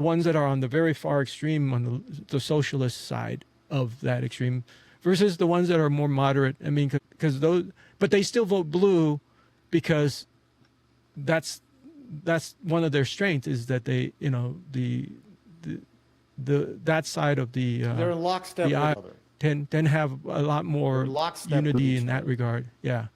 ones that are on the very far extreme on the socialist side of that extreme versus the ones that are more moderate. I mean, because those, but they still vote blue because that's one of their strengths is that they, you know, that side of the they're in lockstep with aisle other. tend to have a lot more unity in that regard. Yeah.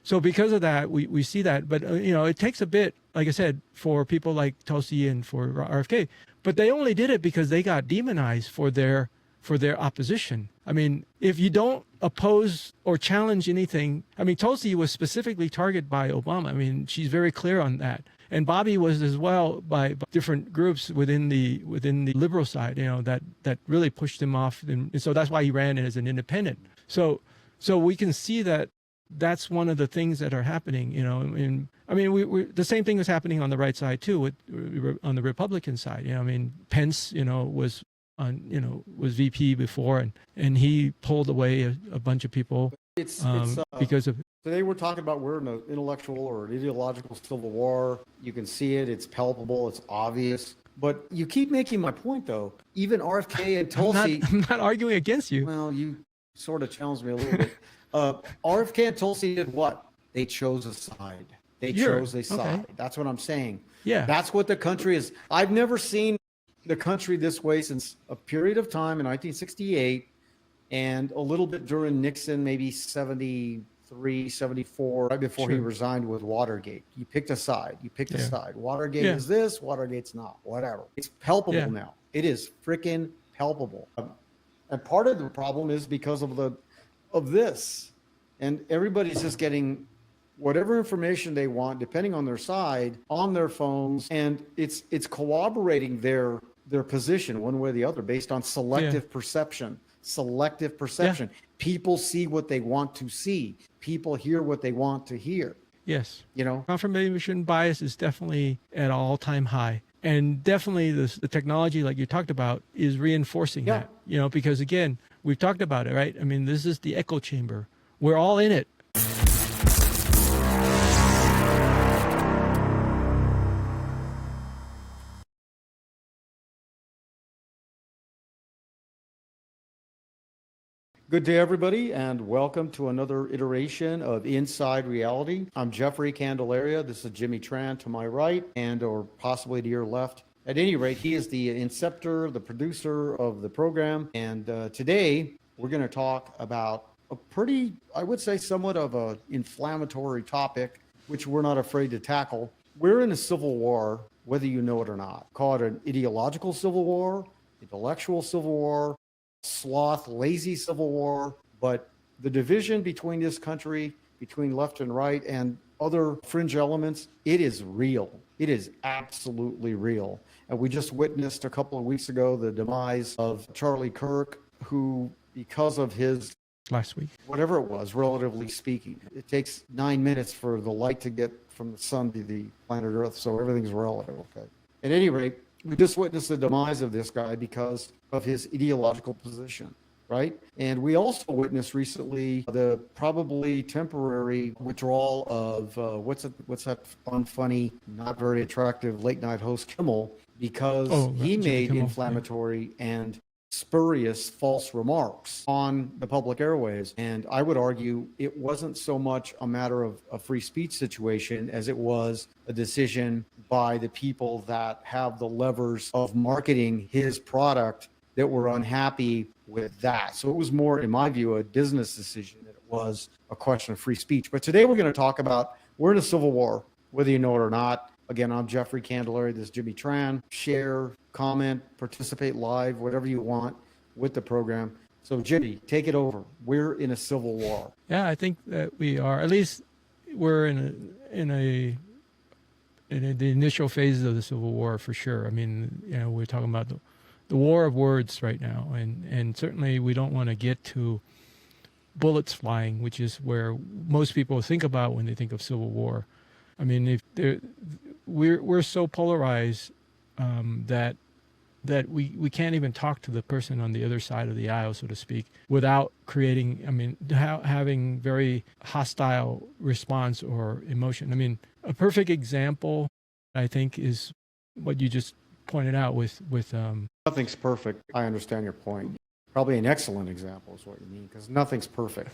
So because of that, we see that, but you know, it takes a bit, like I said, for people like Tulsi and for RFK, but they only did it because they got demonized for their opposition. I mean, if you don't oppose or challenge anything, I mean, Tulsi was specifically targeted by Obama. I mean, she's very clear on that. And Bobby was as well by different groups within the liberal side, you know, that really pushed him off. And so that's why he ran as an independent. So we can see that that's one of the things that are happening, you know. And I mean, we the same thing was happening on the right side too, on the Republican side. You know, I mean, Pence, you know, was VP before, and he pulled away a bunch of people. Because of. Today we're talking about we're in an intellectual or an ideological civil war. You can see it. It's palpable. It's obvious. But you keep making my point, though. Even RFK and Tulsi. I'm not arguing against you. Well, you sort of challenged me a little bit. RFK and Tulsi did what? They chose a side. They chose a side. Okay. That's what I'm saying. Yeah. That's what the country is. I've never seen the country this way since a period of time in 1968 and a little bit during Nixon, maybe 73, 74, right before he resigned with Watergate. You picked a side. You picked a side. Watergate is this, Watergate's not, whatever. It's palpable now. It is freaking palpable. And part of the problem is because of this. And everybody's just getting whatever information they want, depending on their side, on their phones, and it's corroborating their position one way or the other based on selective perception. Selective perception. People see what they want to see. People hear what they want to hear. Yes. You know, confirmation bias is definitely at an all-time high. And definitely the technology, like you talked about, is reinforcing that, you know, because again, we've talked about it, right? I mean, this is the echo chamber. We're all in it. Good day, everybody, and welcome to another iteration of Inside Reality. I'm Jeffrey Candelaria. This is Jimmy Tran to my right, or possibly to your left. At any rate, he is the inceptor, the producer of the program. And today, we're going to talk about a pretty, I would say, somewhat of an inflammatory topic, which we're not afraid to tackle. We're in a civil war, whether you know it or not. Call it an ideological civil war, intellectual civil war, sloth, lazy civil war, but the division between this country, between left and right and other fringe elements, it is real. It is absolutely real. And we just witnessed a couple of weeks ago the demise of Charlie Kirk, who, because of his last week, whatever it was, relatively speaking, it takes 9 minutes for the light to get from the sun to the planet Earth, so everything's relative. Okay. At any rate, we just witnessed the demise of this guy because of his ideological position, right? And we also witnessed recently the probably temporary withdrawal of what's that unfunny, not very attractive late night host Kimmel, because he made inflammatory and spurious false remarks on the public airwaves. And I would argue it wasn't so much a matter of a free speech situation as it was a decision by the people that have the levers of marketing his product that were unhappy with that. So it was more, in my view, a business decision than it was a question of free speech. But today we're going to talk about, we're in a civil war, whether you know it or not. Again, I'm Jeffrey Candelaria. This is Jimmy Tran. Share, comment, participate live, whatever you want with the program. So Jimmy, take it over. We're in a civil war. Yeah, I think that we are. At least we're in the initial phases of the Civil War for sure. I mean, you know, we're talking about the war of words right now, and certainly we don't want to get to bullets flying, which is where most people think about when they think of civil war. I mean, we're so polarized that we can't even talk to the person on the other side of the aisle, so to speak, without creating, I mean, having very hostile response or emotion. I mean, a perfect example, I think, is what you just pointed out with Nothing's perfect. I understand your point. Probably an excellent example is what you mean, because nothing's perfect.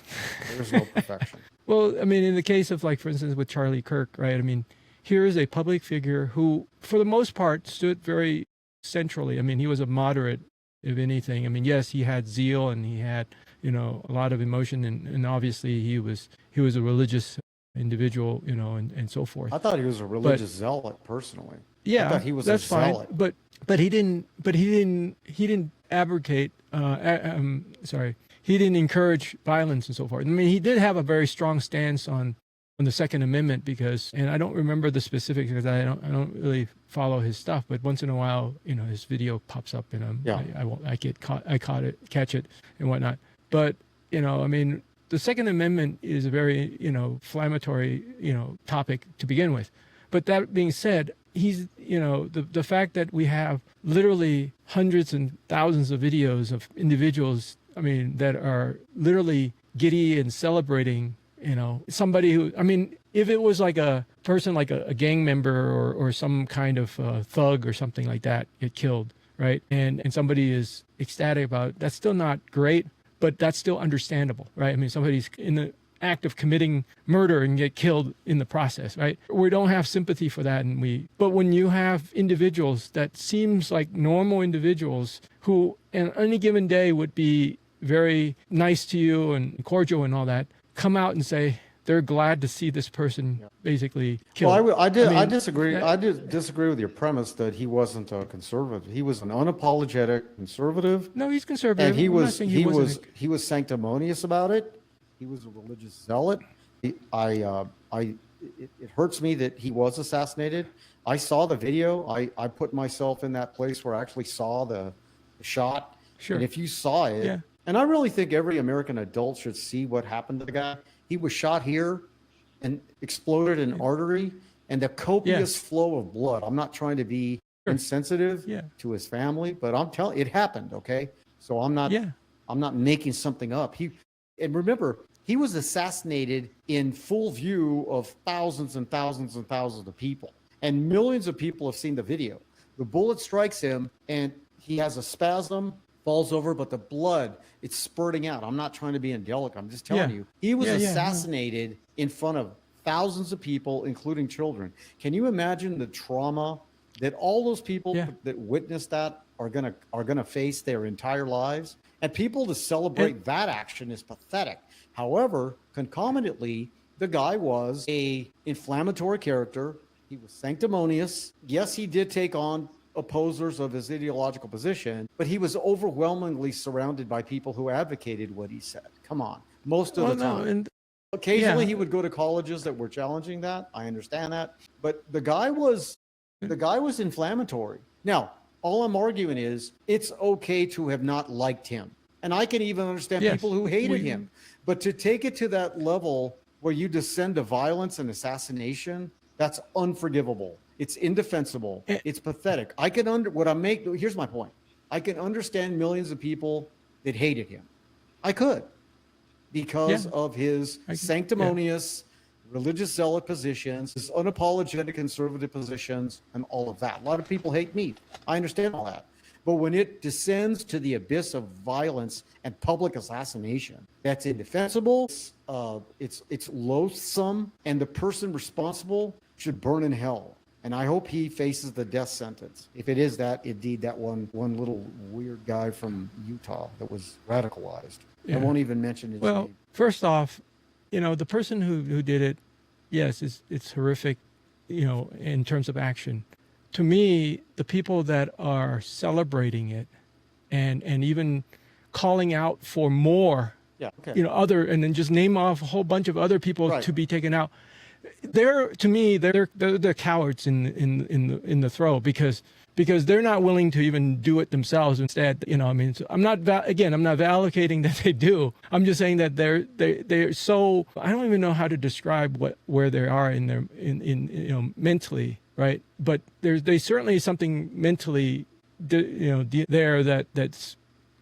There's no perfection. well, I mean, in the case of, like, for instance, with Charlie Kirk, right? I mean, here is a public figure who, for the most part, stood very centrally. I mean, he was a moderate, if anything. I mean, yes, he had zeal and he had, a lot of emotion, and obviously he was a religious individual, and so forth. I thought he was a religious zealot personally. Yeah, I thought he was that's a fine. zealot. But he didn't abrogate. He didn't encourage violence and so forth. I mean, he did have a very strong stance on the Second Amendment and I don't remember the specifics because I don't really follow his stuff. But once in a while, his video pops up and catch it and whatnot. But I mean, the Second Amendment is a very inflammatory topic to begin with. But that being said, he's the fact that we have literally hundreds and thousands of videos of individuals, I mean, that are literally giddy and celebrating, somebody who, I mean, if it was like a person, like a gang member or some kind of thug or something like that get killed, right? And somebody is ecstatic about it, that's still not great, but that's still understandable, right? I mean, somebody's in the act of committing murder and get killed in the process, right? We don't have sympathy for that, but when you have individuals that seems like normal individuals who on any given day would be very nice to you and cordial and all that, come out and say they're glad to see this person basically killed. Well, I disagree. I disagree with your premise that he wasn't a conservative. He was an unapologetic conservative. No, he's conservative. And he was sanctimonious about it. He was a religious zealot. It hurts me that he was assassinated. I saw the video. I put myself in that place where I actually saw the shot. Sure. And if you saw it, and I really think every American adult should see what happened to the guy. He was shot here and exploded an artery, and the copious flow of blood. I'm not trying to be insensitive to his family, but I'm telling it happened. Okay, so I'm not making something up. And remember, he was assassinated in full view of thousands and thousands and thousands of people, and millions of people have seen the video. The bullet strikes him, and he has a spasm, falls over, but the blood, it's spurting out. I'm not trying to be indelicate. I'm just telling you. He was assassinated in front of thousands of people, including children. Can you imagine the trauma that all those people that witnessed that are gonna face their entire lives? And people to celebrate that action is pathetic. However, concomitantly, the guy was a inflammatory character. He was sanctimonious. Yes, he did take on opposers of his ideological position, but he was overwhelmingly surrounded by people who advocated what he said. Come on, most of the time. Occasionally he would go to colleges that were challenging that. I understand that, but the guy was inflammatory. Now, all I'm arguing is it's okay to have not liked him, and I can even understand people who hated him, but to take it to that level where you descend to violence and assassination, that's unforgivable. It's indefensible. It's pathetic. Here's my point. I can understand millions of people that hated him. I could, because of his sanctimonious religious zealot positions, his unapologetic conservative positions, and all of that. A lot of people hate me. I understand all that. But when it descends to the abyss of violence and public assassination, that's indefensible. It's loathsome, and the person responsible should burn in hell. And I hope he faces the death sentence. If it is that, indeed, that one little weird guy from Utah that was radicalized. I won't even mention his name. Well, first off, the person who did it, yes, it's horrific, in terms of action. To me, the people that are celebrating it and even calling out for more, and then just name off a whole bunch of other people to be taken out. They're cowards in the throw because they're not willing to even do it themselves. Instead, so I'm not allocating that they do. I'm just saying that they're so, I don't even know how to describe where they are in mentally, right? But there's certainly something mentally there that's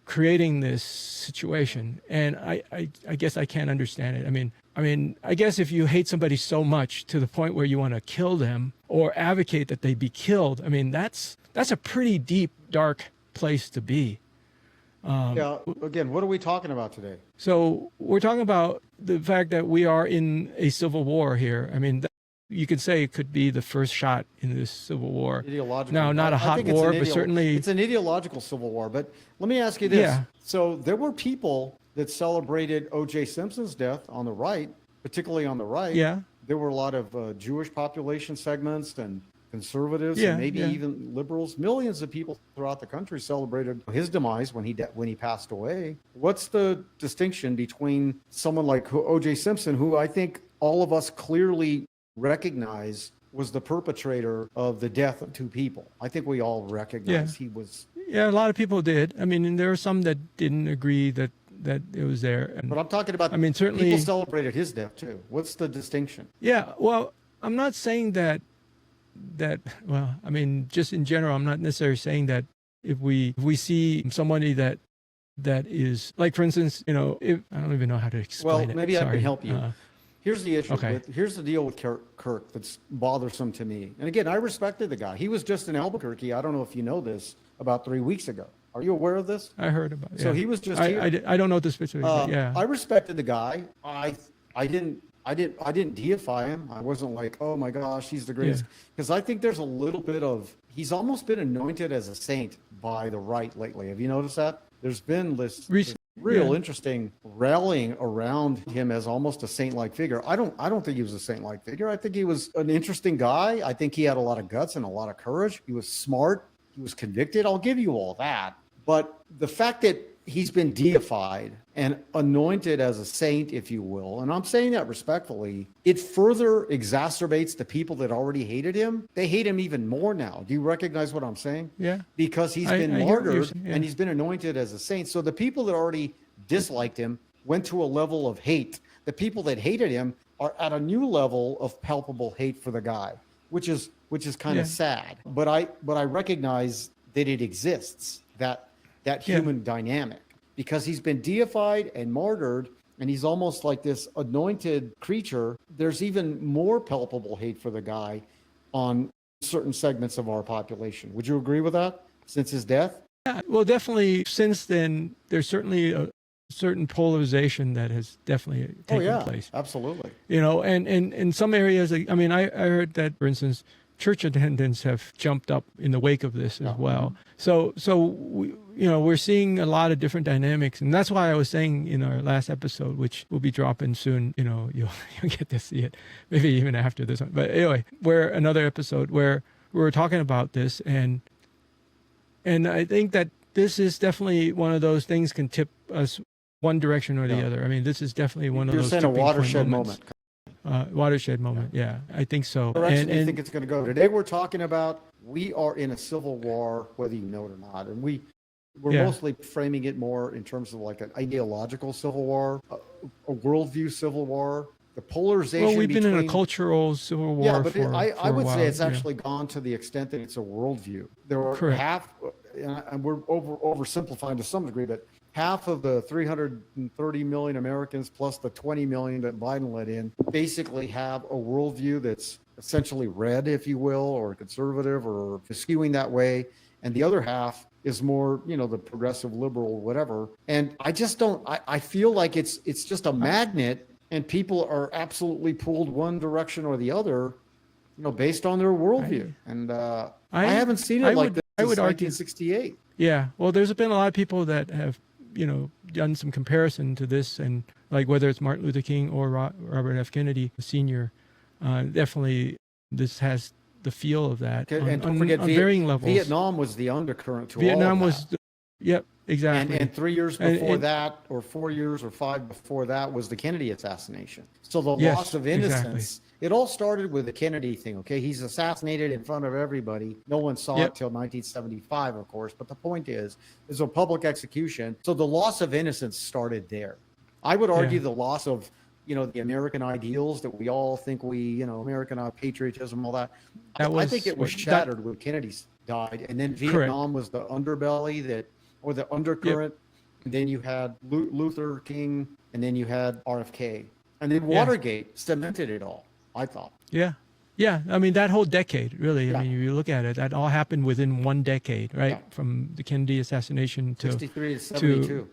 creating this situation. And I guess I can't understand it. I mean, I guess if you hate somebody so much to the point where you want to kill them or advocate that they be killed, I mean, that's a pretty deep, dark place to be. Yeah. Again, what are we talking about today? So we're talking about the fact that we are in a civil war here. I mean, you could say it could be the first shot in this civil war. Ideological. Now, not a hot war, but certainly it's an ideological civil war. But let me ask you this. Yeah. So there were people that celebrated O.J. Simpson's death on the right, particularly on the right. Yeah. There were a lot of Jewish population segments and conservatives and maybe even liberals. Millions of people throughout the country celebrated his demise when he passed away. What's the distinction between someone like O.J. Simpson, who I think all of us clearly recognize was the perpetrator of the death of two people? I think we all recognize he was. Yeah, a lot of people did. I mean, and there are some that didn't agree that it was there. And, but I'm talking about, I mean, certainly people celebrated his death too. What's the distinction? Yeah, well, I'm not saying that, well, I mean, just in general, I'm not necessarily saying that if we see somebody that is, like, for instance, I don't even know how to explain it. Well, maybe I can help you. Here's the issue. Okay. Here's the deal with Kirk that's bothersome to me. And again, I respected the guy. He was just in Albuquerque. I don't know if you know this, about 3 weeks ago. Are you aware of this? I heard about it. So he was just here. I don't know the specifics, but yeah. I respected the guy. I didn't deify him. I wasn't like, oh my gosh, he's the greatest. Because I think there's a little bit of, he's almost been anointed as a saint by the right lately. Have you noticed that? There's been this real interesting rallying around him as almost a saint-like figure. I don't think he was a saint-like figure. I think he was an interesting guy. I think he had a lot of guts and a lot of courage. He was smart. He was convicted. I'll give you all that. But the fact that he's been deified and anointed as a saint, if you will, and I'm saying that respectfully, it further exacerbates the people that already hated him. They hate him even more now. Do you recognize what I'm saying? Yeah. Because he's been martyred and he's been anointed as a saint. So the people that already disliked him went to a level of hate. The people that hated him are at a new level of palpable hate for the guy, which is kind of sad. But I recognize that it exists, that human dynamic, because he's been deified and martyred and he's almost like this anointed creature. There's even more palpable hate for the guy on certain segments of our population. Would you agree with that since his death? Yeah, well, definitely since then, there's certainly a certain polarization that has definitely taken place. Absolutely. And in some areas, I mean, I heard that, for instance, church attendance have jumped up in the wake of this as well. So we're seeing a lot of different dynamics, and that's why I was saying in our last episode, which will be dropping soon, you'll get to see it, maybe even after this one. But anyway, another episode where we're talking about this, and I think that this is definitely one of those things can tip us one direction or the other. I mean, this is definitely one of those. You're saying a watershed moment. Watershed moment. Yeah, I think so. Where do you think it's going to go? Today we're talking about we are in a civil war, whether you know it or not, and we're mostly framing it more in terms of like an ideological civil war, a worldview civil war, the polarization. Well, we've been in a cultural civil war. Yeah, but for I would a while, say it's actually gone to the extent that it's a worldview. There are half, and we're oversimplifying to some degree, but half of the 330 million Americans plus the 20 million that Biden let in basically have a worldview that's essentially red, if you will, or conservative or skewing that way. And the other half is more, the progressive liberal, whatever. And I just don't, I feel like it's just a magnet and people are absolutely pulled one direction or the other, based on their worldview. I haven't seen it like this since 1968. Yeah. Well, there's been a lot of people that have, done some comparison to this, and like whether it's Martin Luther King or Robert F. Kennedy Sr., definitely this has the feel of that. And don't forget, on varying levels. Vietnam was the undercurrent to Vietnam all of that. Yep, exactly. And 3 years before that, or 4 years or 5 before that, was the Kennedy assassination. So the loss of innocence. It all started with the Kennedy thing, okay? He's assassinated in front of everybody. No one saw it till 1975, of course. But the point is, there's a public execution. So the loss of innocence started there. I would argue the loss of, the American ideals that we all think American patriotism, all that. I think it was shattered when Kennedy died. And then Vietnam was the underbelly or the undercurrent. And then you had Luther King, and then you had RFK. And then Watergate cemented it all, I thought. Yeah. Yeah. I mean, that whole decade, really, Yeah. I mean, you look at it, that all happened within one decade, right? Yeah. From the Kennedy assassination to 63 to 72.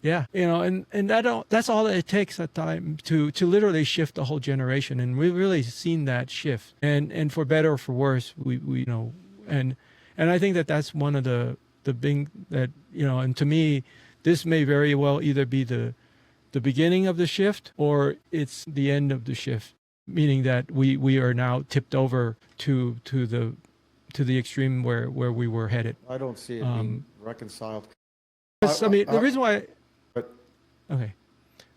yeah, and that's all that it takes at time to literally shift the whole generation. And we've really seen that shift. And for better or for worse, we and I think that that's one of the big that, and to me, this may very well either be the beginning of the shift or it's the end of the shift, meaning that we are now tipped over to the extreme where we were headed. I don't see it being reconciled. I mean, the reason why. Okay.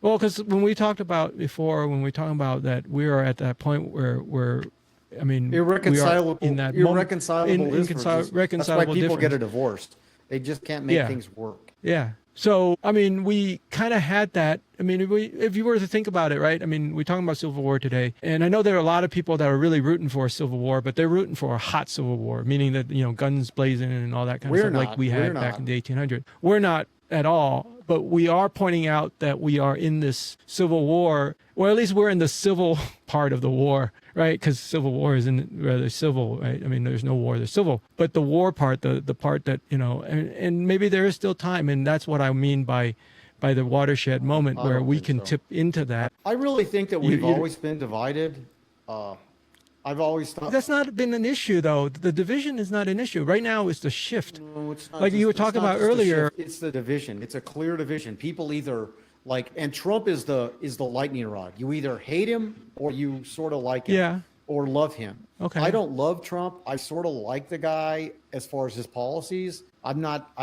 Well, because when we talked about before, when we talking about that, we are at that point where I mean, irreconcilable we are in that irreconcilable differences. That's why people get a difference. divorce. They just can't make things work. Yeah. So, I mean, we kind of had that. I mean, if you were to think about it, right? I mean, we're talking about Civil War today. And I know there are a lot of people that are really rooting for a Civil War, but they're rooting for a hot Civil War, meaning that, guns blazing and all that kind of stuff like we had back in the 1800s. We're not at all, but we are pointing out that we are in this Civil War, or at least we're in the civil part of the war, right? Because Civil War isn't rather civil, right? I mean, there's no war, there's civil. But the war part, the part that, and maybe there is still time, and that's what I mean by the watershed moment where we can tip into that. I really think that we've always been divided. I've always thought that's not been an issue, though. The division is not an issue. Right now, it's the shift. No, it's not like you were talking about earlier. It's the division. It's a clear division. People either and Trump is the lightning rod. You either hate him or you sort of like him, or love him. Okay. I don't love Trump. I sort of like the guy as far as his policies. I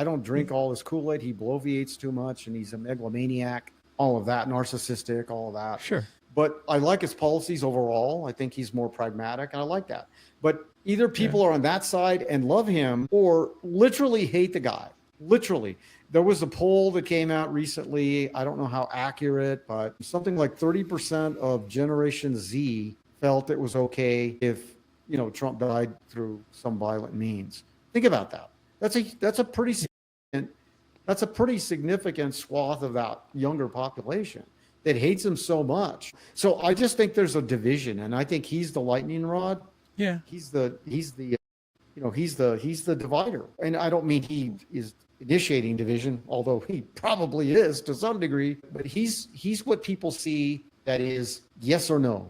don't drink all his Kool-Aid. He bloviates too much, and he's a megalomaniac. All of that, narcissistic, all of that. Sure. But I like his policies overall. I think he's more pragmatic, and I like that. But either people are on that side and love him or literally hate the guy. Literally. There was a poll that came out recently. I don't know how accurate, but something like 30% of Generation Z felt it was okay if, Trump died through some violent means. Think about that. That's a pretty significant swath of that younger population that hates him so much. So I just think there's a division, and I think he's the lightning rod. Yeah. He's the divider. And I don't mean he is initiating division, although he probably is to some degree, but he's what people see that is yes or no,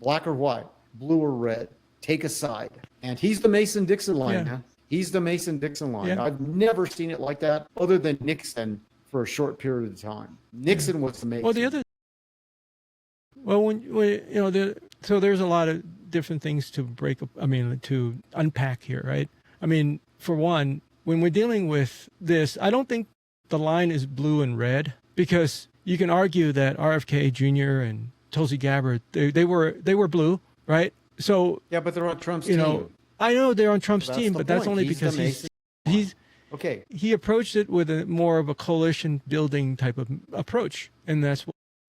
black or white, blue or red, take a side. And he's the Mason-Dixon line. Yeah. He's the Mason-Dixon line. Yeah. I've never seen it like that other than Nixon for a short period of time. Nixon was the Mason. So there's a lot of different things to to unpack here, right? I mean, for one, when we're dealing with this, I don't think the line is blue and red, because you can argue that RFK Jr. and Tulsi Gabbard, they were blue, right? So yeah, but they're on Trump's team. I know they're on Trump's team, but that's only because he's okay. He approached it with a more of a coalition building type of approach, and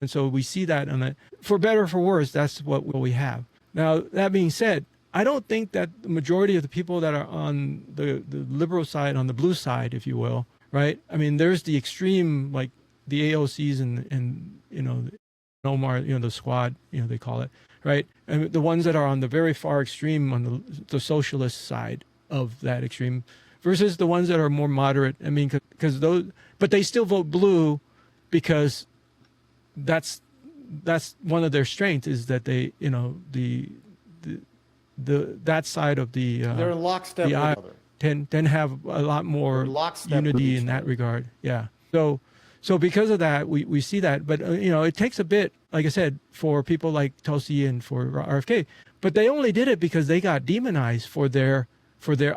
so we see that on that. For better or for worse, that's what we have. Now, that being said, I don't think that the majority of the people that are on the liberal side, on the blue side, if you will, right? I mean, there's the extreme, like the AOCs and Omar, the squad, they call it, right? And the ones that are on the very far extreme on the socialist side of that extreme, versus the ones that are more moderate. I mean, because those, but they still vote blue because that's one of their strengths, is that they, that side of the they're in lockstep with other. tend have a lot more unity in that regard. Yeah. So because of that, we see that, but it takes a bit, like I said, for people like Tulsi and for RFK, but they only did it because they got demonized for their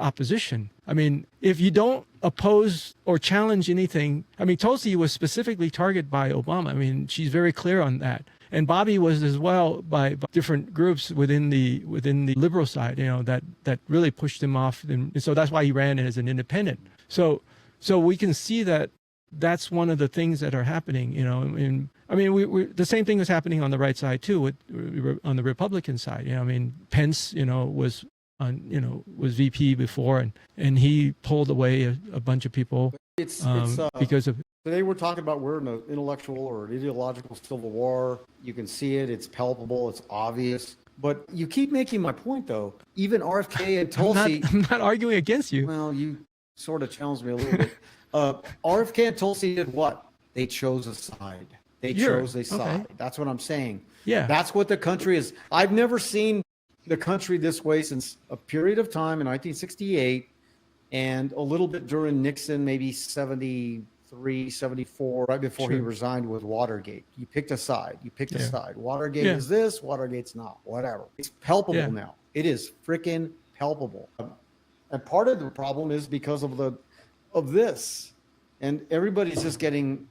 opposition. I mean, if you don't oppose or challenge anything, I mean, Tulsi was specifically targeted by Obama. I mean, she's very clear on that. And Bobby was as well by different groups within the liberal side, that really pushed him off. And so that's why he ran as an independent. So we can see that that's one of the things that are happening, and I mean, the same thing was happening on the right side too, on the Republican side. I mean, Pence, was was VP before, and he pulled away a bunch of people because of. Today we're talking about we're in an intellectual or an ideological civil war. You can see it. It's palpable. It's obvious. But you keep making my point, though. Even RFK and Tulsi. I'm not arguing against you. Well, you sort of challenged me a little bit. RFK and Tulsi did what? They chose a side. They chose a side. Okay. That's what I'm saying. Yeah. That's what the country is. I've never seen the country this way since a period of time in 1968 and a little bit during Nixon, maybe 73, 74, right before he resigned with Watergate. You picked a side. You picked a side. Watergate is this, Watergate's not, whatever. It's palpable now. It is freaking palpable. And part of the problem is because of this. And everybody's just getting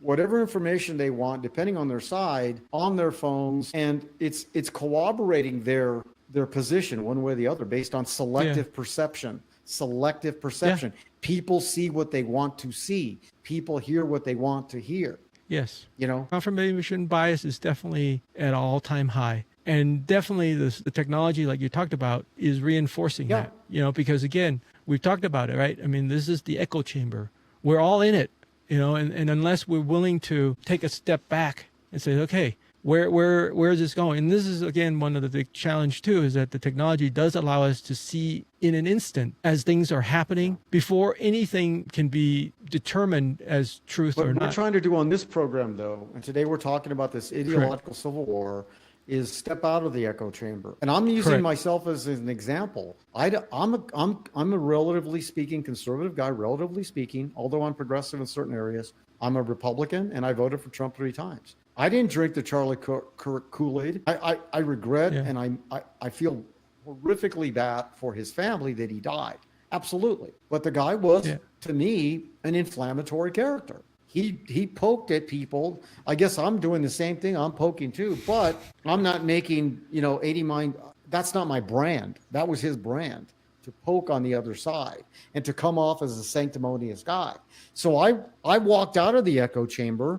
whatever information they want, depending on their side, on their phones, and it's corroborating their position one way or the other based on selective perception. Selective perception. Yeah. People see what they want to see. People hear what they want to hear. Yes. Confirmation bias is definitely at an all-time high. And definitely the technology, like you talked about, is reinforcing that. Because again, we've talked about it, right? I mean, this is the echo chamber. We're all in it, and unless we're willing to take a step back and say, okay, where is this going? And this is, again, one of the big challenge too, is that the technology does allow us to see in an instant as things are happening before anything can be determined as truth or not. What we're trying to do on this program, though, and today we're talking about this ideological civil war, is step out of the echo chamber. And I'm using myself as an example. I'm a relatively speaking conservative guy, relatively speaking, although I'm progressive in certain areas. I'm a Republican, and I voted for Trump 3 times. I didn't drink the Charlie Kirk Kool-Aid. I regret and I feel horrifically bad for his family that he died. Absolutely. But the guy was, to me, an inflammatory character. He poked at people. I guess I'm doing the same thing. I'm poking too, but I'm not making, 80 mind. That's not my brand. That was his brand, to poke on the other side and to come off as a sanctimonious guy. So I walked out of the echo chamber.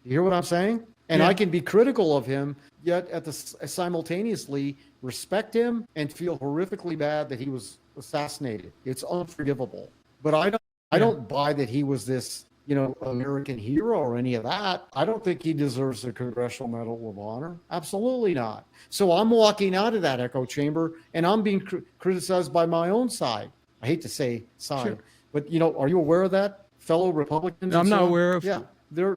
You hear what I'm saying? And I can be critical of him, yet simultaneously respect him and feel horrifically bad that he was assassinated. It's unforgivable. But I don't buy that he was this, American hero or any of that. I don't think he deserves the Congressional Medal of Honor. Absolutely not. So I'm walking out of that echo chamber and I'm being criticized by my own side. I hate to say side, but are you aware of that, fellow Republicans? I'm not aware of. Yeah, they're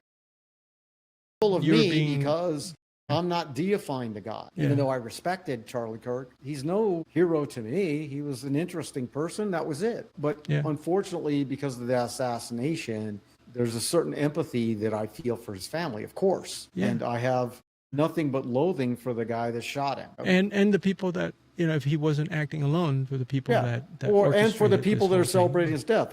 full of me because I'm not deifying the guy, even though I respected Charlie Kirk. He's no hero to me. He was an interesting person. That was it. But unfortunately, because of the assassination, there's a certain empathy that I feel for his family, of course. Yeah. And I have nothing but loathing for the guy that shot him. And the people that, if he wasn't acting alone, for the people that and for the people that are celebrating his death.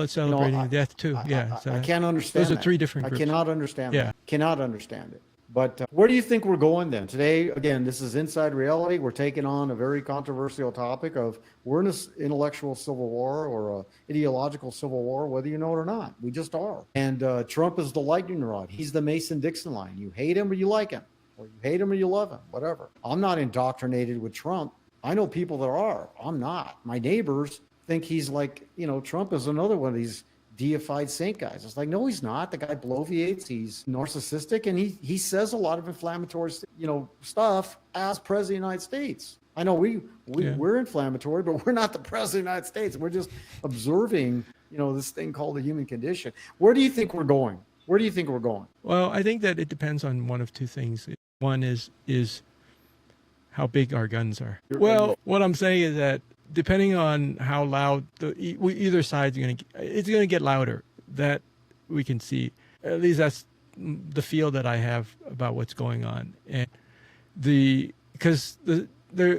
Celebrating death too. I can't understand those are 3 different groups. I cannot understand that. Cannot understand it. But where do you think we're going then? Today, again, this is Inside Reality. We're taking on a very controversial topic of we're in an intellectual civil war or an ideological civil war, whether you know it or not. We just are. And Trump is the lightning rod. He's the Mason-Dixon line. You hate him or you like him, or you hate him or you love him, whatever. I'm not indoctrinated with Trump. I know people that are. I'm not. My neighbors think he's like, Trump is another one of these deified saint guys. It's like, no, he's not. The guy bloviates. He's narcissistic, and he says a lot of inflammatory, stuff as president of the United States. I know we're inflammatory, but we're not the president of the United States. We're just observing, this thing called the human condition. Where do you think we're going? Where do you think we're going? Well, I think that it depends on one of 2 things. One is how big our guns are. Well, what I'm saying is that depending on how loud either side's it's going to get louder. That we can see. At least that's the feel that I have about what's going on. And because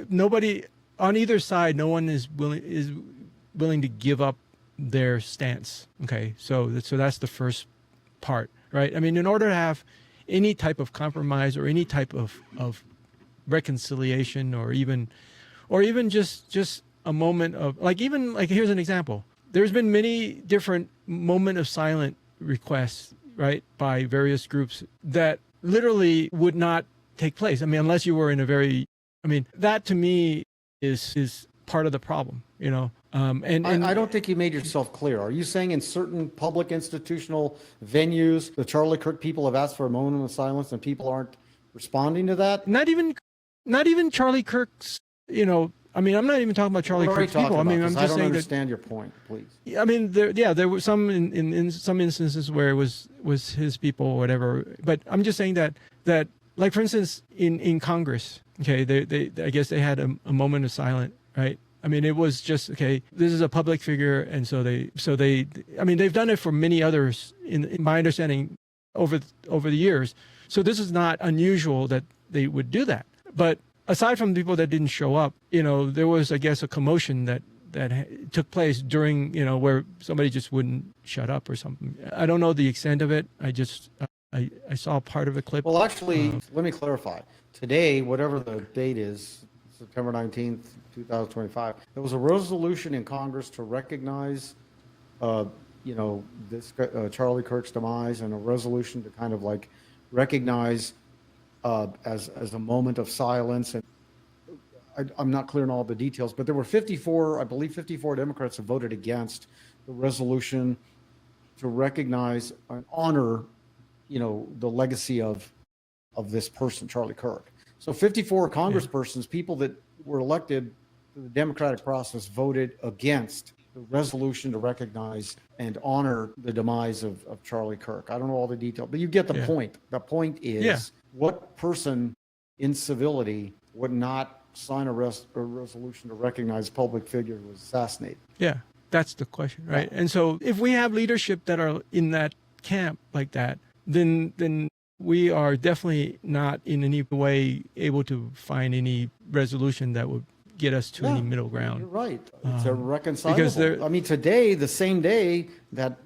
nobody on either side, no one is willing to give up their stance. Okay, so that's the first part, right? I mean, in order to have any type of compromise or any type of reconciliation, or even just a moment of here's an example. There's been many different moment of silent requests, right, by various groups that literally would not take place. I mean, unless you were in that to me is part of the problem, and I don't think you made yourself clear. Are you saying in certain public institutional venues, the Charlie Kirk people have asked for a moment of silence and people aren't responding to that? not even Charlie Kirk's, I'm not even talking about Charlie What are you Kirk's people. talking I mean, about? I'm 'Cause just I don't saying understand your point, please. I mean, there were some in some instances where it was his people or whatever. But I'm just saying that like, for instance, in Congress, okay, they I guess they had a moment of silence, right? I mean, it was just, okay, this is a public figure, and so they I mean, they've done it for many others in my understanding over the years. So this is not unusual that they would do that. But aside from the people that didn't show up, there was, I guess, a commotion that took place during, where somebody just wouldn't shut up or something. I don't know the extent of it. I just I saw part of a clip. Well, actually, let me clarify. Today, whatever the date is, September 19th, 2025, there was a resolution in Congress to recognize, this Charlie Kirk's demise, and a resolution to kind of like recognize as a moment of silence. And I'm not clear on all the details, but there were 54 Democrats who voted against the resolution to recognize and honor, the legacy of this person, Charlie Kirk. So 54 congresspersons, people that were elected through the democratic process, voted against the resolution to recognize and honor the demise of Charlie Kirk. I don't know all the details, but you get the point. The point is, what person in civility would not sign a resolution to recognize a public figure who was assassinated? Yeah, that's the question, right? And so if we have leadership that are in that camp like that, then we are definitely not in any way able to find any resolution that would get us to any middle ground. You're right. It's irreconcilable. Because I mean, today, the same day that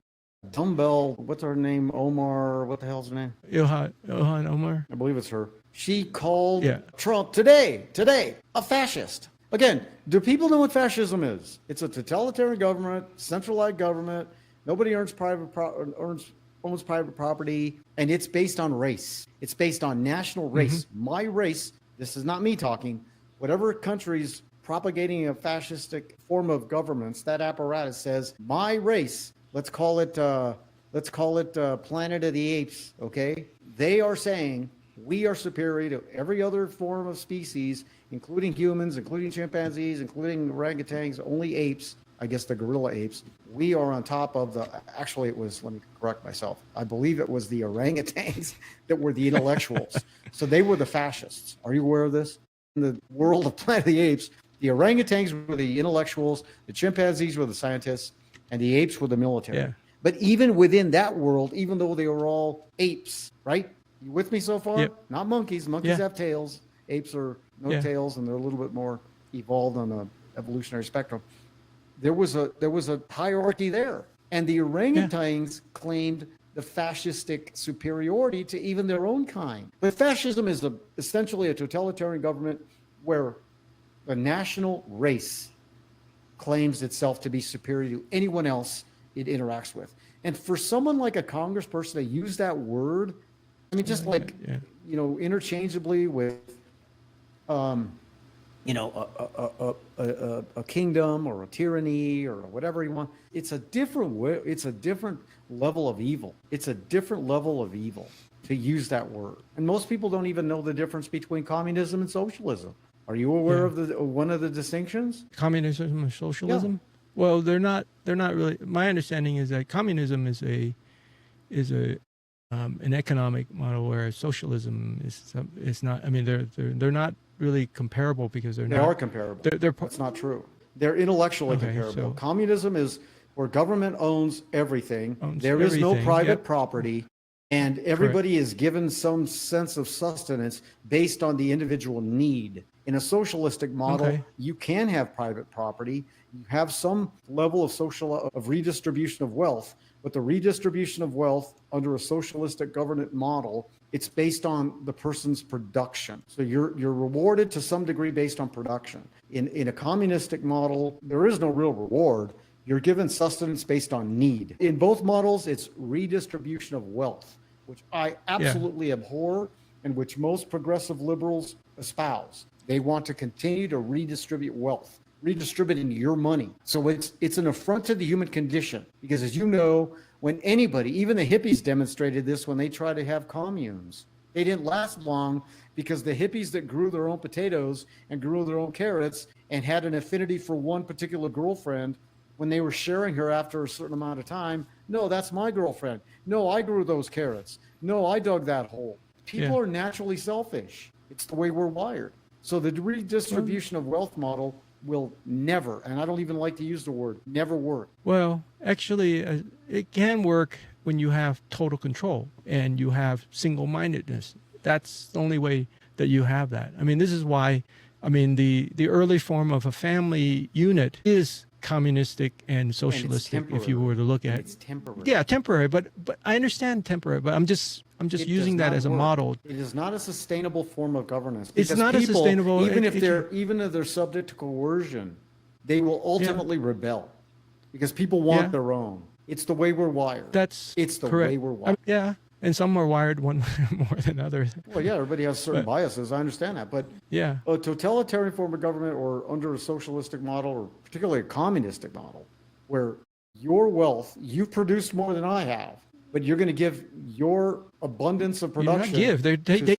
dumbbell, what's her name? Omar, what the hell's her name? Ilhan Omar? I believe it's her. She called Yeah. Trump today, a fascist. Again, do people know what fascism is? It's a totalitarian government, centralized government. Nobody owns private property, and it's based on race. It's based on national race. My race. This is not me talking. Whatever country's propagating a fascistic form of governance, that apparatus says my race. Let's call it Planet of the Apes. Okay, they are saying we are superior to every other form of species, including humans, including chimpanzees, including orangutans, only apes. I guess the gorilla apes. We are on top of actually it was, let me correct myself. I believe it was the orangutans that were the intellectuals. So they were the fascists. Are you aware of this? In the world of Planet of the Apes, the orangutans were the intellectuals, the chimpanzees were the scientists, and the apes were the military. Yeah. But even within that world, even though they were all apes, right? You with me so far? Yep. Not monkeys. Monkeys have tails. Apes are no tails, and they're a little bit more evolved on the evolutionary spectrum. There was a hierarchy there, and the orangutans claimed the fascistic superiority to even their own kind. But fascism is essentially a totalitarian government where the national race claims itself to be superior to anyone else it interacts with. And for someone like a congressperson to use that word, I mean, just like, interchangeably with, a kingdom or a tyranny or whatever you want. It's a different way. It's a different level of evil. It's a different level of evil to use that word. And most people don't even know the difference between communism and socialism. Are you aware of one of the distinctions? Communism and socialism? Yeah. Well, they're not really. My understanding is that communism is an economic model, whereas socialism is not. I mean, they're not really comparable because they are comparable. That's not true. They're intellectually comparable. So communism is where government owns everything. There is no private property, and everybody is given some sense of sustenance based on the individual need. In a socialistic model, you can have private property. You have some level of redistribution of wealth, but the redistribution of wealth under a socialistic government model, it's based on the person's production. So you're rewarded to some degree based on production. In a communistic model, there is no real reward. You're given sustenance based on need. In both models, it's redistribution of wealth, which I absolutely abhor and which most progressive liberals espouse. They want to continue to redistribute wealth, redistributing your money. So it's an affront to the human condition, because as you know, when anybody, even the hippies demonstrated this when they tried to have communes. They didn't last long because the hippies that grew their own potatoes and grew their own carrots and had an affinity for one particular girlfriend, when they were sharing her after a certain amount of time, no, that's my girlfriend. No, I grew those carrots. No, I dug that hole. People are naturally selfish. It's the way we're wired. So the redistribution of wealth model will never, and I don't even like to use the word, never work. Well, actually, it can work when you have total control and you have single-mindedness. That's the only way that you have that. I mean, this is why, I mean, the early form of a family unit is communistic and socialistic, if you were to look at it. It's temporary. Yeah, temporary, but I understand temporary, but I'm just using that as a model. It is not a sustainable form of governance. It's not a sustainable, even if they're subject to coercion, they will ultimately rebel, because people want their own. It's the way we're wired. It's the way we're wired. Yeah, and some are wired one more than others. Well, yeah, everybody has certain biases. I understand that, but yeah, a totalitarian form of government, or under a socialistic model, or particularly a communistic model, where your wealth, you've produced more than I have, but you're going to give your abundance of production. You're not give.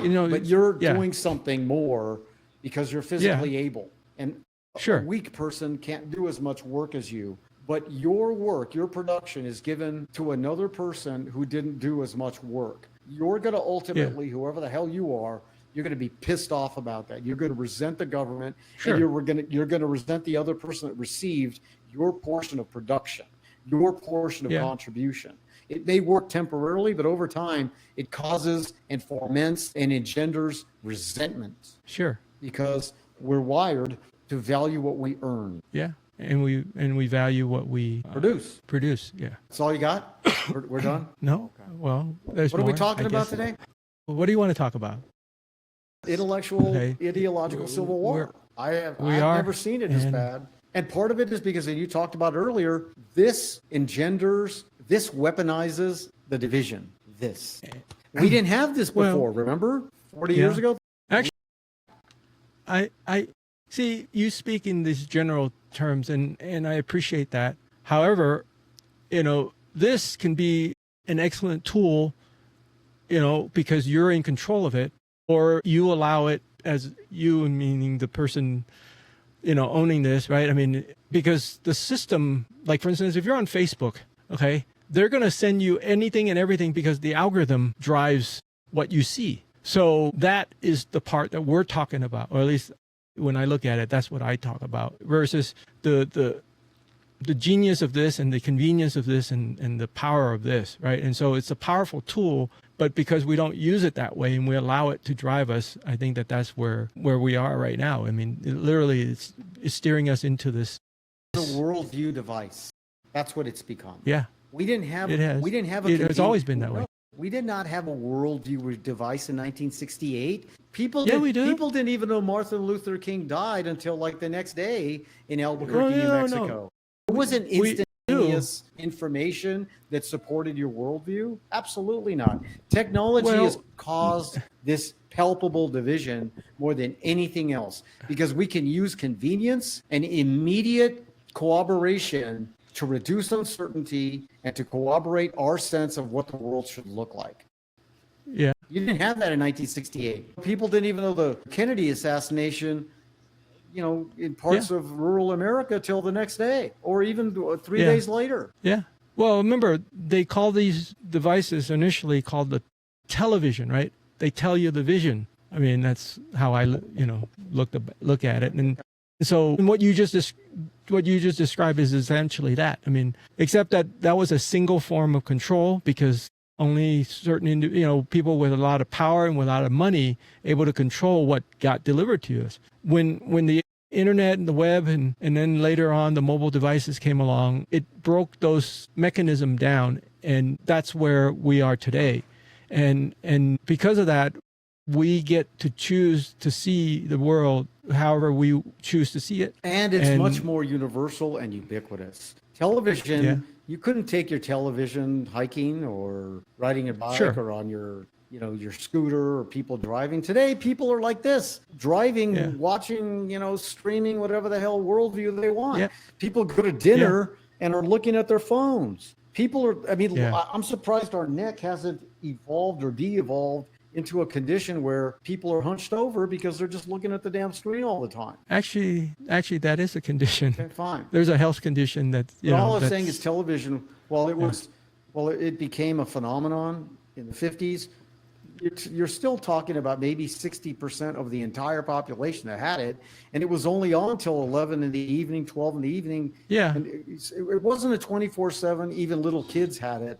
You know, but you're doing something more because you're physically able, and a weak person can't do as much work as you. But your work, your production is given to another person who didn't do as much work. You're going to ultimately, whoever the hell you are, you're going to be pissed off about that. You're going to resent the government, and you're going to resent the other person that received your portion of production, your portion of contribution. It may work temporarily, but over time, it causes and foments and engenders resentment. Sure. Because we're wired to value what we earn. Yeah. And we value what we produce. Yeah. That's all you got? We're done? No. Okay. Well, there's What more, are we talking about today? What do you want to talk about? Ideological civil war. I've never seen it as bad. And part of it is because, and you talked about earlier, this weaponizes the division. We didn't have this before, remember? 40 years ago? Actually, I see you speak in these general terms, and I appreciate that. However, this can be an excellent tool, because you're in control of it, or you allow it, as you, meaning the person, owning this, right? I mean, because the system, like for instance, if you're on Facebook, okay, they're going to send you anything and everything because the algorithm drives what you see. So that is the part that we're talking about, or at least when I look at it, that's what I talk about, versus the genius of this and the convenience of this and the power of this, right? And so it's a powerful tool, but because we don't use it that way and we allow it to drive us, I think that's where we are right now. I mean, it's steering us into this. The worldview device. That's what it's become. Yeah. We didn't have it. It's always been that way. We did not have a worldview device in 1968. People we do. People didn't even know Martin Luther King died until like the next day in Albuquerque, New Mexico. No. It wasn't instantaneous information that supported your worldview. Absolutely not. Technology has caused this palpable division more than anything else, because we can use convenience and immediate cooperation to reduce uncertainty and to corroborate our sense of what the world should look like. Yeah. You didn't have that in 1968. People didn't even know the Kennedy assassination, in parts of rural America till the next day, or even 3 days later. Yeah. Well, remember, they call these devices initially called the television, right? They tell you the vision. I mean, that's how I, look at it. And so what you just described is essentially that. I mean, except that was a single form of control, because only certain people with a lot of power and with a lot of money able to control what got delivered to us. When the internet and the web and then later on the mobile devices came along, it broke those mechanisms down, and that's where we are today. And because of that, we get to choose to see the world however we choose to see it. And it's much more universal and ubiquitous. Television, you couldn't take your television hiking or riding a bike or on your your scooter or people driving. Today, people are like this, driving, watching, streaming, whatever the hell worldview they want. Yeah. People go to dinner and are looking at their phones. People are, I'm surprised our neck hasn't evolved or de-evolved into a condition where people are hunched over because they're just looking at the damn screen all the time. Actually, that is a condition. Okay, fine. There's a health condition that, all I'm saying is television, it became a phenomenon in the 50s, you're still talking about maybe 60% of the entire population that had it. And it was only on until 11 in the evening, 12 in the evening. Yeah. And it wasn't a 24/7, even little kids had it.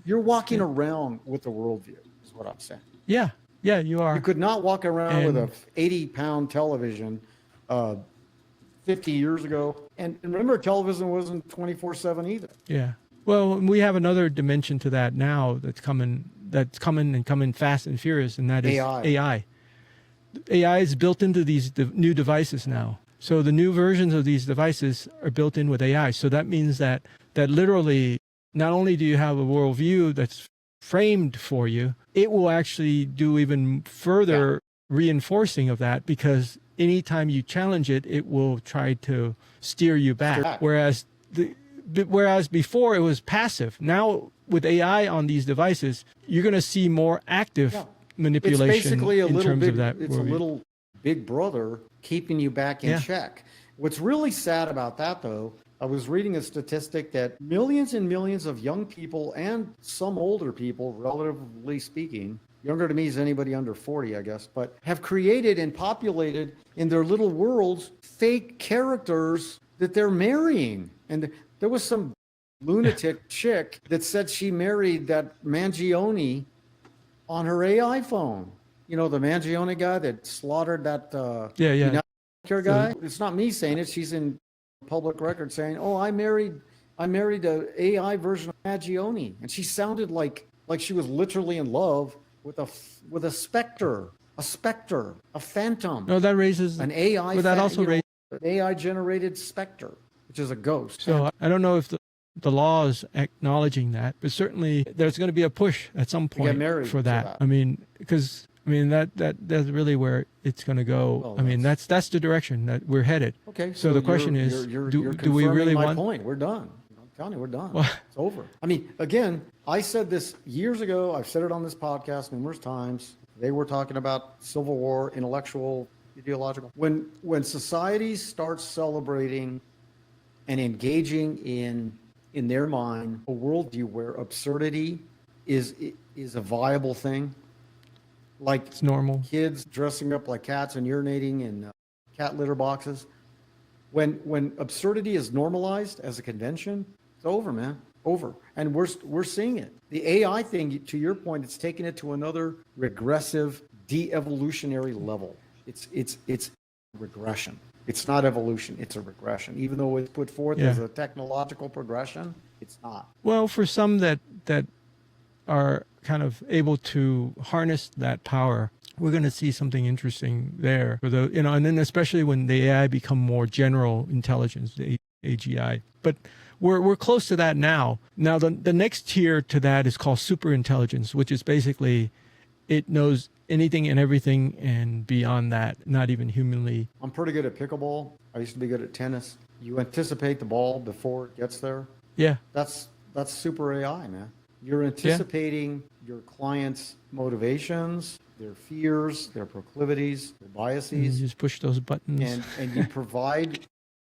You're walking around with the worldview, is what I'm saying. Yeah. Yeah, you are. You could not walk around with a 80-pound television 50 years ago. And remember, television wasn't 24/7 either. Yeah. Well, we have another dimension to that now that's coming and coming fast and furious, and that is AI. AI is built into these new devices now. So the new versions of these devices are built in with AI. So that means that literally, not only do you have a worldview that's framed for you, it will actually do even further reinforcing of that, because anytime you challenge it, it will try to steer you back. Whereas before it was passive. Now with AI on these devices, you're going to see more active manipulation. It's basically a little big brother keeping you back in check. What's really sad about that, though, I was reading a statistic that millions and millions of young people and some older people, relatively speaking, younger to me is anybody under 40, I guess, but have created and populated in their little worlds fake characters that they're marrying. And there was some lunatic chick that said she married that Mangione on her AI phone. The Mangione guy that slaughtered that United Care guy. It's not me saying it. She's in public record saying, "Oh, I married a AI version of Mangione," and she sounded like she was literally in love with a specter, a phantom. No, that raises an AI. But that also raises AI generated specter, which is a ghost. So I don't know if the law is acknowledging that, but certainly there's going to be a push at some point for that. Because that's really where it's going to go. Well, that's the direction that we're headed. Okay. So the question is, do we really my want? Point. We're done. I'm telling you, we're done. Well, it's over. Again, I said this years ago. I've said it on this podcast numerous times. They were talking about Civil War, intellectual, ideological. When societies start celebrating and engaging in their mind a worldview where absurdity is a viable thing, like it's normal, kids dressing up like cats and urinating in cat litter boxes. When absurdity is normalized as a convention, it's over, man. Over. And we're seeing it. The AI thing, to your point, it's taking it to another regressive, de-evolutionary level. It's regression. It's not evolution, it's a regression. Even though it's put forth as a technological progression, it's not. Well, for some that are kind of able to harness that power, we're going to see something interesting there. For and then especially when the AI become more general intelligence, the AGI. But we're close to that now. Now the next tier to that is called super intelligence, which is basically it knows anything and everything and beyond that, not even humanly. I'm pretty good at pickleball. I used to be good at tennis. You anticipate the ball before it gets there. Yeah. That's super AI, man. You're anticipating your client's motivations, their fears, their proclivities, their biases. And you just push those buttons. And you provide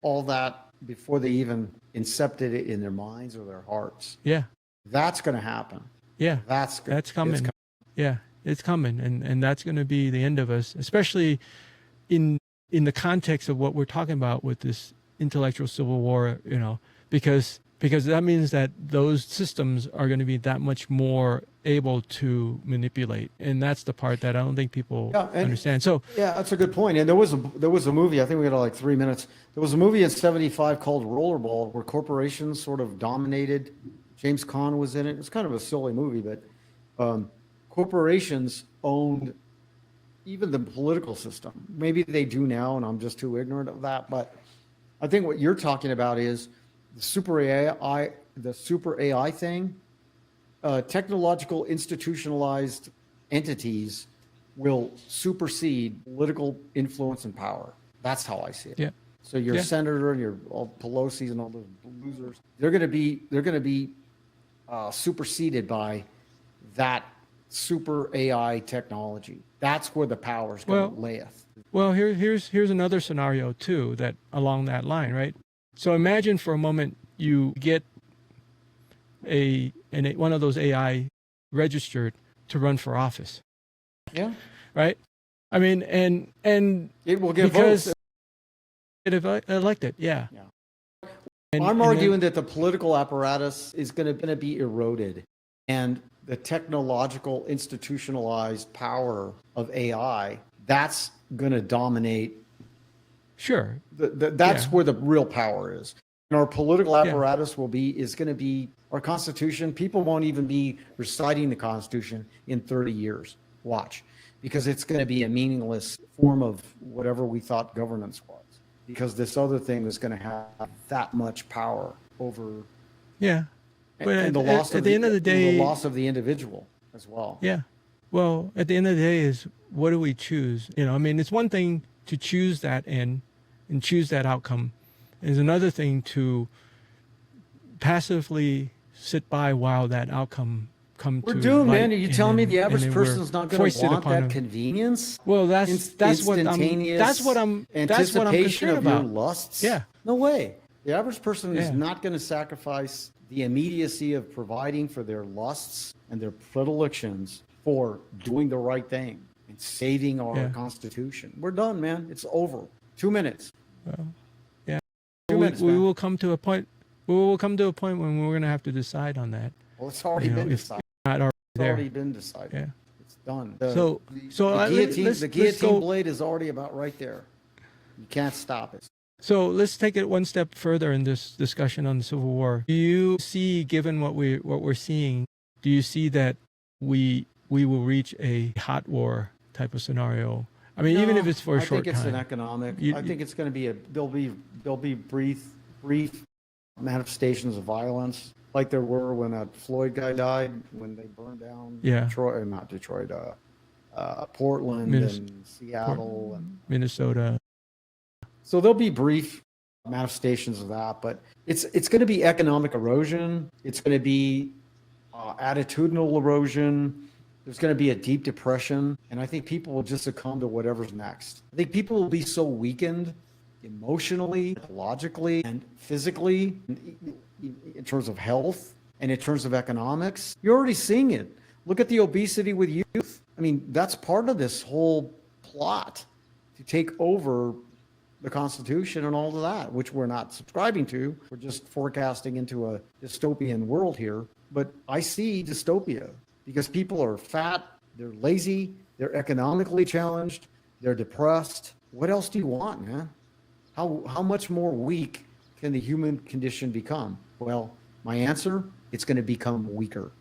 all that before they even incepted it in their minds or their hearts. Yeah. That's going to happen. Yeah. That's coming. Yeah. It's coming, and that's going to be the end of us, especially in the context of what we're talking about with this intellectual civil war, because that means that those systems are going to be that much more able to manipulate, and that's the part that I don't think people understand. So that's a good point. And there was a movie. I think we got like 3 minutes. There was a movie in '75 called Rollerball, where corporations sort of dominated. James Caan was in it. It's kind of a silly movie, but corporations owned even the political system. Maybe they do now, and I'm just too ignorant of that. But I think what you're talking about is the super AI thing. technological institutionalized entities will supersede political influence and power. That's how I see it. Yeah. So your senator and your all Pelosi's and all those losers, they're going to be superseded by that super AI technology. That's where the power's going to layeth. Well, here's another scenario too that along that line, right? So imagine for a moment you get one of those AI registered to run for office. Yeah. Right? I mean, and it will get because votes. It elected, yeah. I'm arguing that the political apparatus is going to be eroded, and the technological institutionalized power of AI, that's going to dominate. Sure. That's where the real power is. And our political apparatus is going to be our Constitution. People won't even be reciting the Constitution in 30 years. Watch. Because it's going to be a meaningless form of whatever we thought governance was. Because this other thing is going to have that much power over. Yeah. But and the loss at the end of the day, the loss of the individual as well. Yeah. Well, at the end of the day is what do we choose? You know, I mean, it's one thing to choose that end and choose that outcome. It's another thing to passively sit by while that outcome We're doomed, man. Are you telling me the average person is not going to want that convenience? Well, that's what I'm anticipation concerned of your about. lusts. Yeah. No way. The average person is not going to sacrifice the immediacy of providing for their lusts and their predilections for doing the right thing and saving our Constitution. We're done, man. It's over. 2 minutes. Well, yeah. 2 minutes. We will come to a point. We will come to a point when we're going to have to decide on that. Well, it's already been decided. Not already It's already been decided. Yeah. It's done. The guillotine blade is already about right there. You can't stop it. So let's take it one step further in this discussion on the Civil War. Do you see, given what we're seeing, do you see that we will reach a hot war type of scenario? I mean, even if it's for a short time. I think it's an economic. I think it's going to be there'll be brief manifestations of violence, like there were when that Floyd guy died, when they burned down Portland and Seattle and Minnesota. So there'll be brief manifestations of that, but it's going to be economic erosion. It's going to be attitudinal erosion. There's going to be a deep depression, and I think people will just succumb to whatever's next. I think people will be so weakened emotionally, logically, and physically in terms of health and in terms of economics. You're already seeing it. Look at the obesity with youth. I mean, that's part of this whole plot to take over the Constitution and all of that, which we're not subscribing to. We're just forecasting into a dystopian world here. But I see dystopia because people are fat, they're lazy, they're economically challenged, they're depressed. What else do you want, man? How much more weak can the human condition become? Well, my answer, it's going to become weaker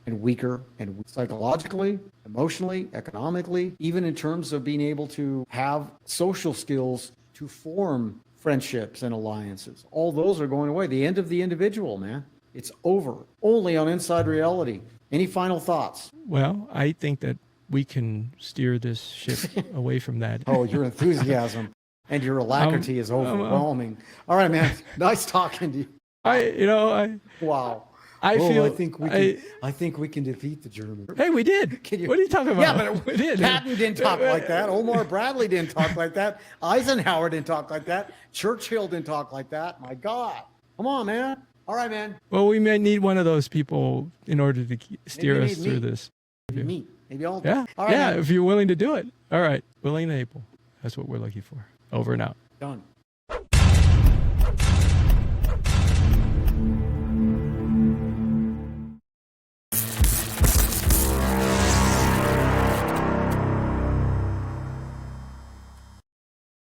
and weaker psychologically, emotionally, economically, even in terms of being able to have social skills to form friendships and alliances. All those are going away. The end of the individual, man. It's over. Only on Inside Reality. Any final thoughts? Well, I think that we can steer this ship away from that. Oh, your enthusiasm and your alacrity is overwhelming. All right, man. Nice talking to you. Wow. I think we can defeat the Germans. Hey, we did. What are you talking about? Yeah, but we did. Patton didn't talk like that. Omar Bradley didn't talk like that. Eisenhower didn't talk like that. Churchill didn't talk like that. My God. Come on, man. All right, man. Well, we may need one of those people in order to steer us through this. Maybe I'll. Yeah. All right, if you're willing to do it. All right. Willing and able. That's what we're looking for. Over and out. Done.